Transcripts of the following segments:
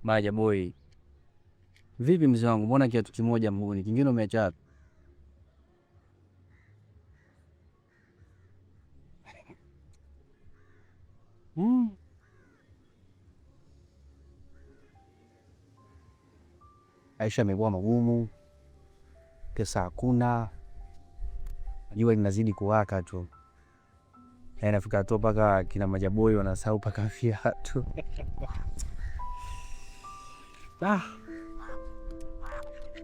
Maja boy. Vipi mzee wangu? Mbona kiatu kimoja mguuni, kingine umeacha? Mm. Aisha amekuwa magumu. Pesa hakuna. Jua linazidi kuwaka tu. Na inafika tu paka kina Majaboi wanasahau paka viatu.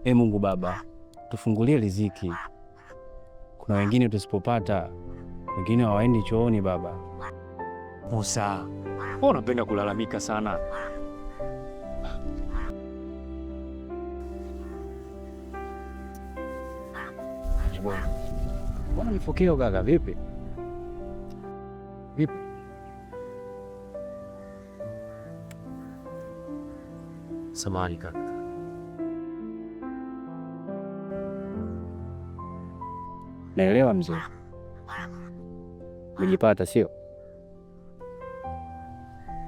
Mungu Baba, tufungulie riziki. Kuna wengine tusipopata, wengine hawaendi chooni Baba. Musa, wewe unapenda kulalamika sana. Mbona nifokeo kaka, vipi? Vipi? Samahani kaka. Naelewa mzee. Umejipata sio?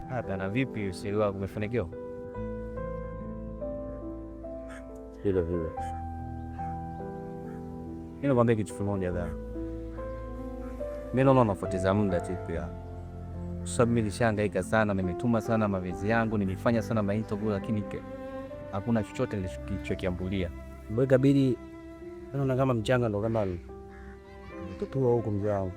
Hata na vipi usiri wako umefanikiwa? Hilo hilo. Nikwambia kitu kimoja dada. Mimi naona unapoteza muda tu pia. Sababu mimi nishangaika sana, nimetuma sana mavezi yangu, nimefanya sana mainterview lakini hakuna chochote nilichokiambulia. Mbona bidi naona kama mchanga ndo kama tutua huko mjao.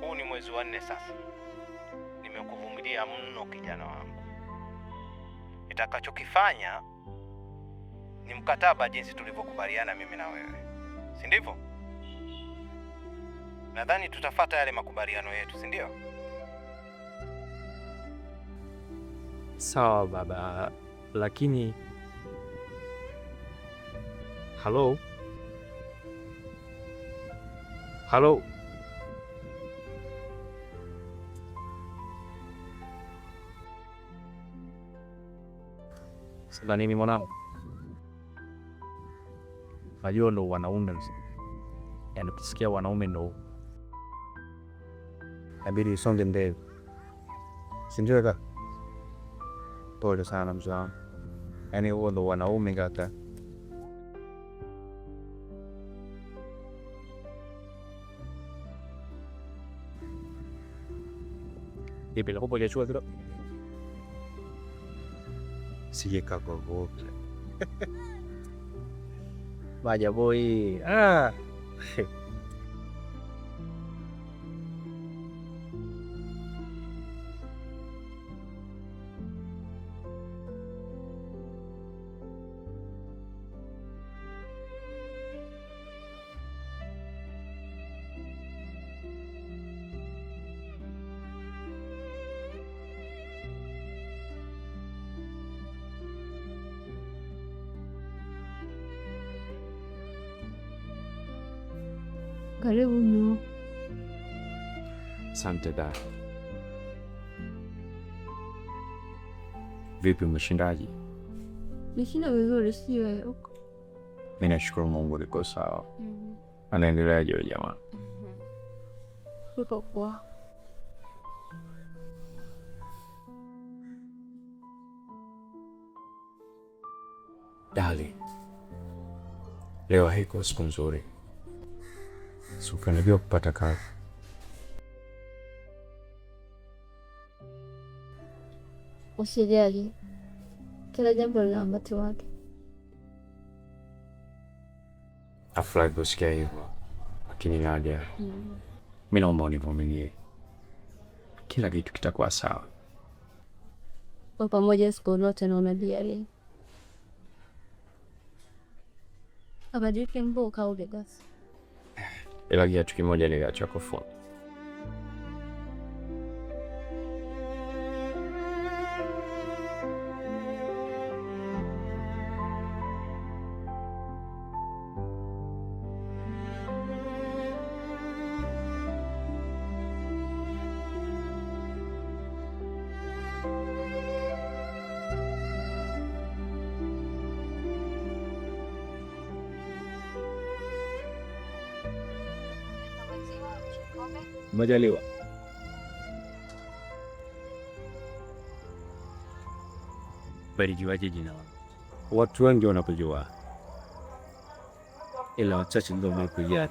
Huu ni mwezi wa 4 sasa. Nimekuvumilia mno kijana wangu. Nitakachokifanya ni mkataba jinsi tulivyokubaliana mimi na wewe. Si ndivyo? Nadhani tutafuata yale makubaliano yetu, si ndio? Sawa baba, lakini Halo? Halo? Sasa nini mwanangu? Najua ndo wanaume mzee. Yaani ukisikia wanaume ndo inabidi isonge mbele. Si ndio kaka? Pole sana mzee wangu. Yaani huo ndo wanaume kaka. Ipi la kupoja chua kidogo? Sige kaka wote. Majaboi. Karibu mno. Asante dada. Vipi umeshindaje? Nishinda vizuri, si wewe? Mimi nashukuru Mungu niko sawa. Anaendeleaje yule jamaa? Uko poa. Dali. Leo haiko siku nzuri. Sikukaribia kupata kazi. Usijali. Kila jambo lina wakati wake. Afurahi kusikia hivyo. Lakini Nadia, mimi naomba univumilie. Kila kitu kitakuwa sawa. Kwa pamoja siku zote na unajali. Abadilike mboka ule basi. Ila kitu kimoja niliacha kufanya. Majaliwa. Barikiwaje jina? Watu wengi wanakujua, ila wachache ndio wamekujua.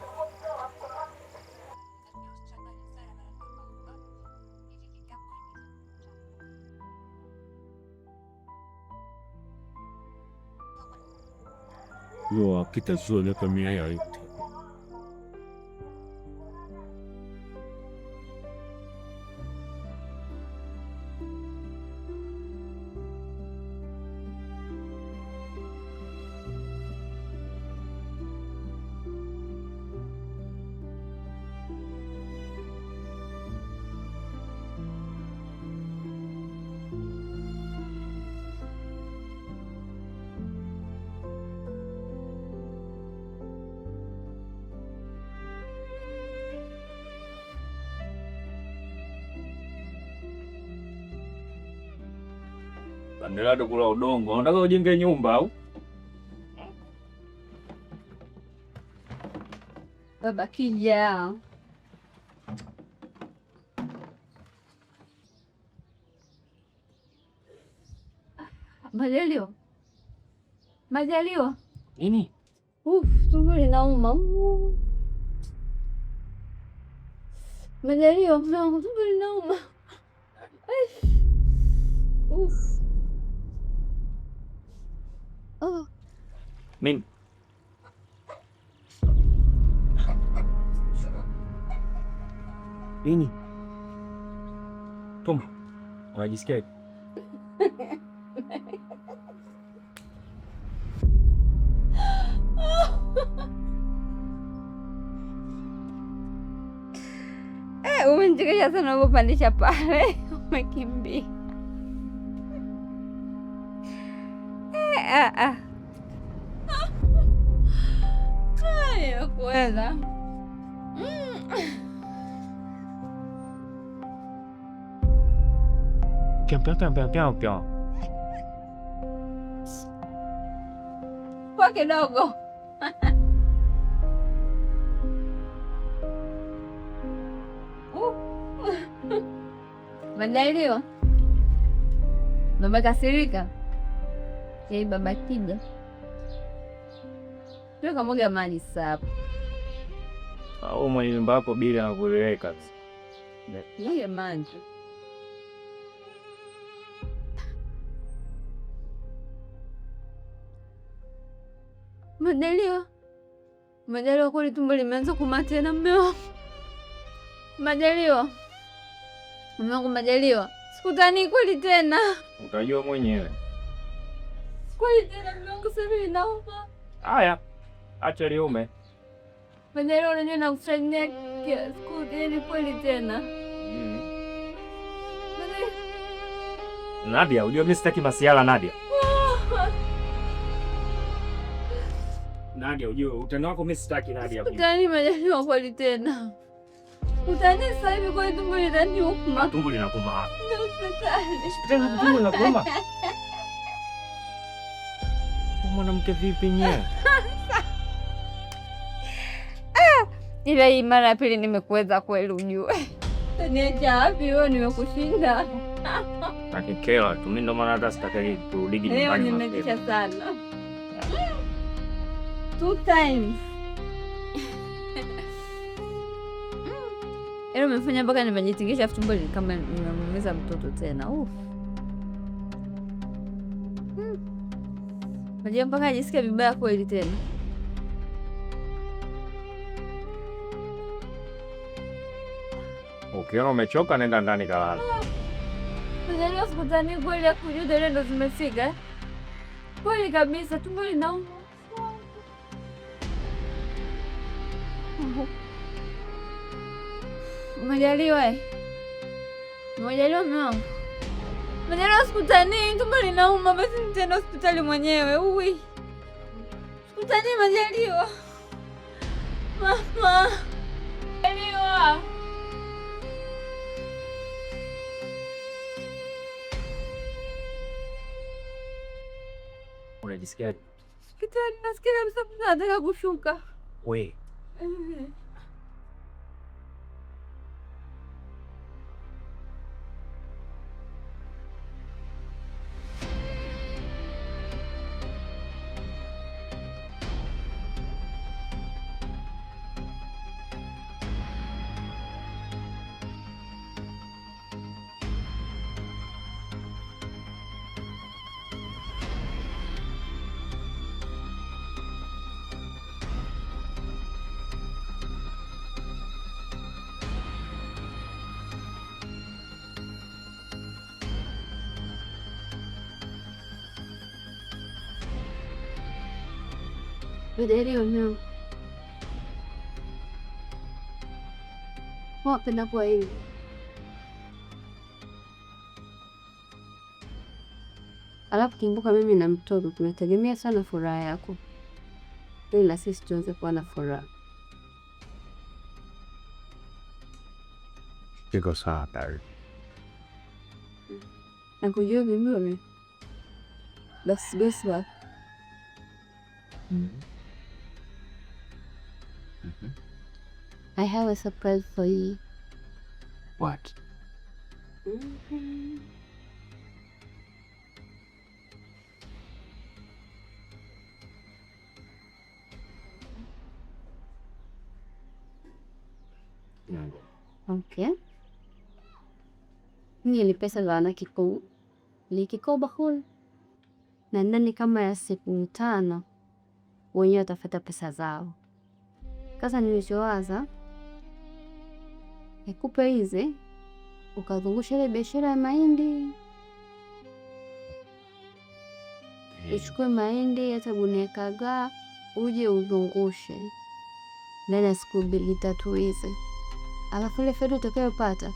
Yo, kitazuia kama yote. Endelea kula udongo. Unataka ujenge nyumba au? Baba kija. Majaliwa. Majaliwa. Nini? Tumbo linauma. Majaliwa, tumbo linauma. Mimi nini? Tom, unajisikia? Umenichekesha sana unapopandisha pale. Umekimbia. Kuweza Pion. kwa kidogo. Majaliwa, baba kasirika. Baba kija kamwaga maji sapo Au mwenye nyumba yako bila anakueleweka. yeye maji. Majaliwa, kweli tumbo limeanza kuuma tena mume wangu. Majaliwa, mume wangu Majaliwa, sikutani kweli tena. Utajua mwenyewe. Kweli tena mume wangu, sasa inauma. Haya, acha liume. Majaliwa, unajua nakusaidia siku tena kweli tena. Nadia, unajua mimi sitaki masiala Nadia. Nadia, unajua utani wako mimi sitaki Nadia. Utani Majaliwa kweli tena. Utani sasa hivi kweli tumbo linaniuma. Tumbo linakuuma. Hospitali. Tumbo linakuuma. Mwanamke vipi nyewe? Ila hii mara ya pili nimekuweza kweli ujue. Niacha wapi wewe, nimekushinda. Nakikela tu mimi ndo maana hata sitaki kurudi nyumbani. Leo nimekisha sana. 2 times. Leo umefanya mpaka nimejitingisha afu tumbo kama nimemuumiza mtoto tena. Najua mpaka ajisikia vibaya kweli tena. Ukiona umechoka nenda ndani kalala. Majaliwa, sikutani kweli ya kujuda leo ndo zimefika. Kweli kabisa tumbo linauma. Majaliwa, Majaliwa mume wangu. Majaliwa, sikutani tumbo linauma, basi nitaenda hospitali mwenyewe. Sikutani Majaliwa. Mama. Majaliwa. Unajisikia? Kitani nasikia kabisa nataka kushuka. We. Majaliwa mume wangu. Wapenda kuwa hivi. Alafu kumbuka mimi na mtoto tunategemea sana furaha yako. Ili na sisi tuweze kuwa na furaha. Iko sawa Dari. Nakujua vizuri. Basi guess I have a surprise for you. What? Okay. Nilipesa sana likiko bakul. Na ndani kama ya siku 5 wenyewe watafuta pesa zao. Sasa nilichowaza nikupe hizi ukazungusha ile biashara ya mahindi. Uchukue mahindi hata gunia kadhaa uje uzungushe. Ndani ya siku 2-3 hizi. Alafu ile fedha utakayopata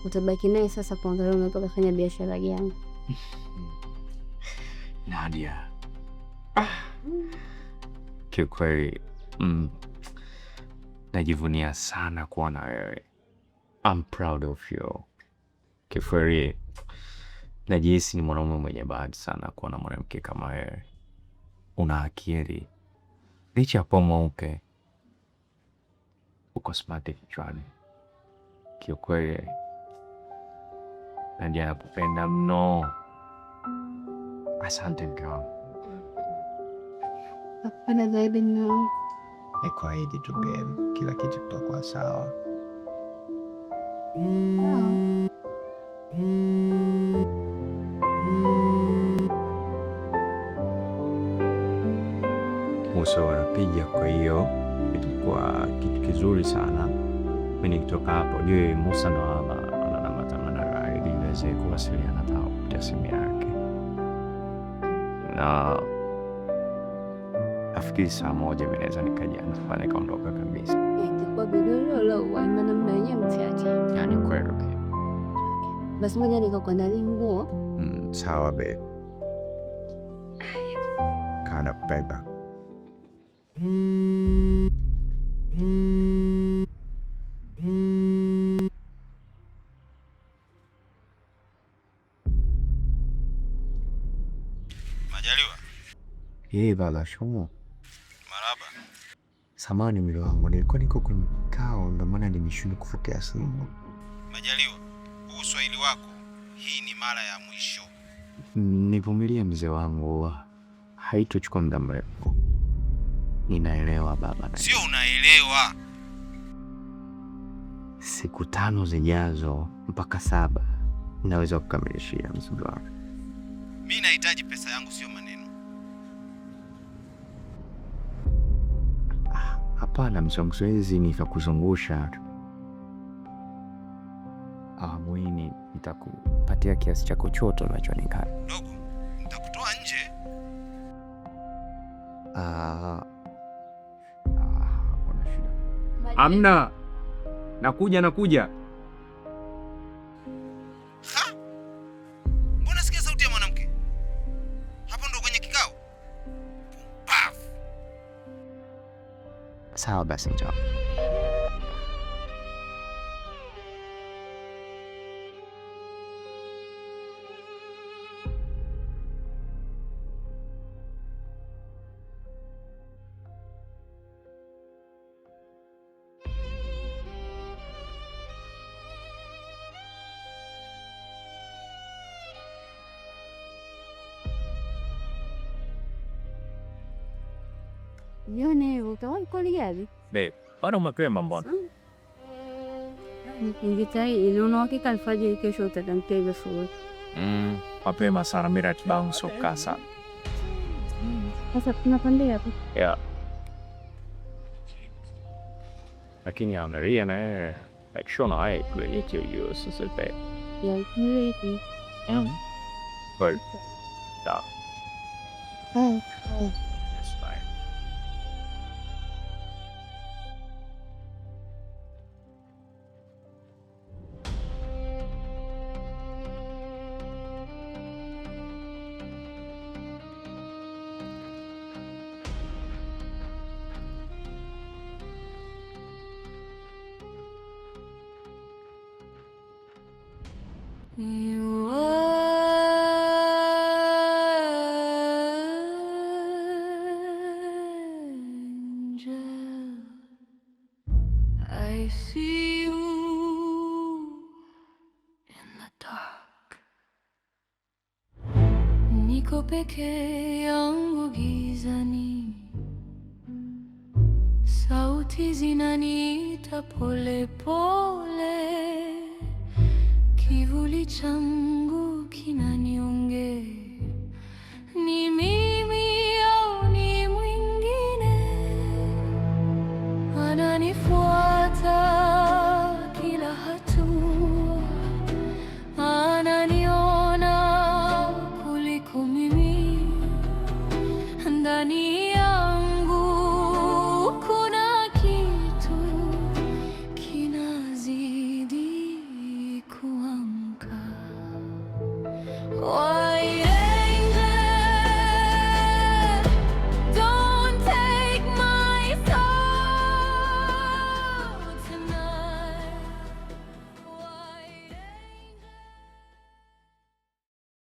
utabaki naye sasa kuangalia unataka kufanya biashara gani. Nadia. Kiukweli najivunia sana kuwa na wewe. I'm proud of you. Kiukweli najihisi ni mwanaume mwenye bahati sana kuwa na mwanamke kama wewe. Una akili. Licha ya kuwa mweupe, uko smart kichwani. Kiukweli Nadia nakupenda mno. Asante mke wangu. Napenda zaidi mno. Nikuahidi tu babe, kila kitu kitakuwa sawa. Uso wanapiga, kwa hiyo ilikuwa kitu kizuri sana. Mimi nikitoka hapo juu Musa ndo ana matamana ili niweze kuwasiliana nao kupitia simu yake. Na nafikiri saa 1 mimi naweza nikajiandaa nikaondoka kabisa. Kwa bidoro leo wana namna yenyewe mchache. Yaani kweli. Basi ngoja nikakuandalia nguo. Sawa babe. Kana beba. Majaliwa. Baba shumo. Maraba. Samahani mwili wangu, nilikuwa niko kwenye kikao ndio maana nimeshindwa kupokea simu. Majaliwa, huu Swahili wako, hii ni mara ya mwisho. Nivumilie mzee wangu, haitochukua muda mrefu. Ninaelewa baba. Sio unaelewa. Siku 5 zijazo mpaka 7 naweza kukamilishia mzigo wangu. Mimi nahitaji pesa yangu, sio maneno. Hapana mzongo, siwezi nikakuzungusha. Mwini nitakupatia kiasi chako chote unachonikana. Dogo, nitakutoa nje. Kuna shida. Amna. Nakuja. Ha? Mbona sikia sauti ya mwanamke? Hapo ndo kwenye kikao? Pumbavu. Sawa basi njoo. Jioni utawahi kuliaje? Babe, bado mapema mbona? Ningetai ili una hakika alfajiri kesho utatamkia hivyo shughuli. Mapema sana, mimi ratiba yangu sio kasa. Sasa tunapanda hapo. Yeah. Lakini angalia na yeye. Like shona hai kuelekea hiyo sasa babe. Ya kweli. But da. Ah. That's fine. You angel, I see you in the dark. Niko peke yangu gizani, sauti zinaniita pole pole, kivuli changu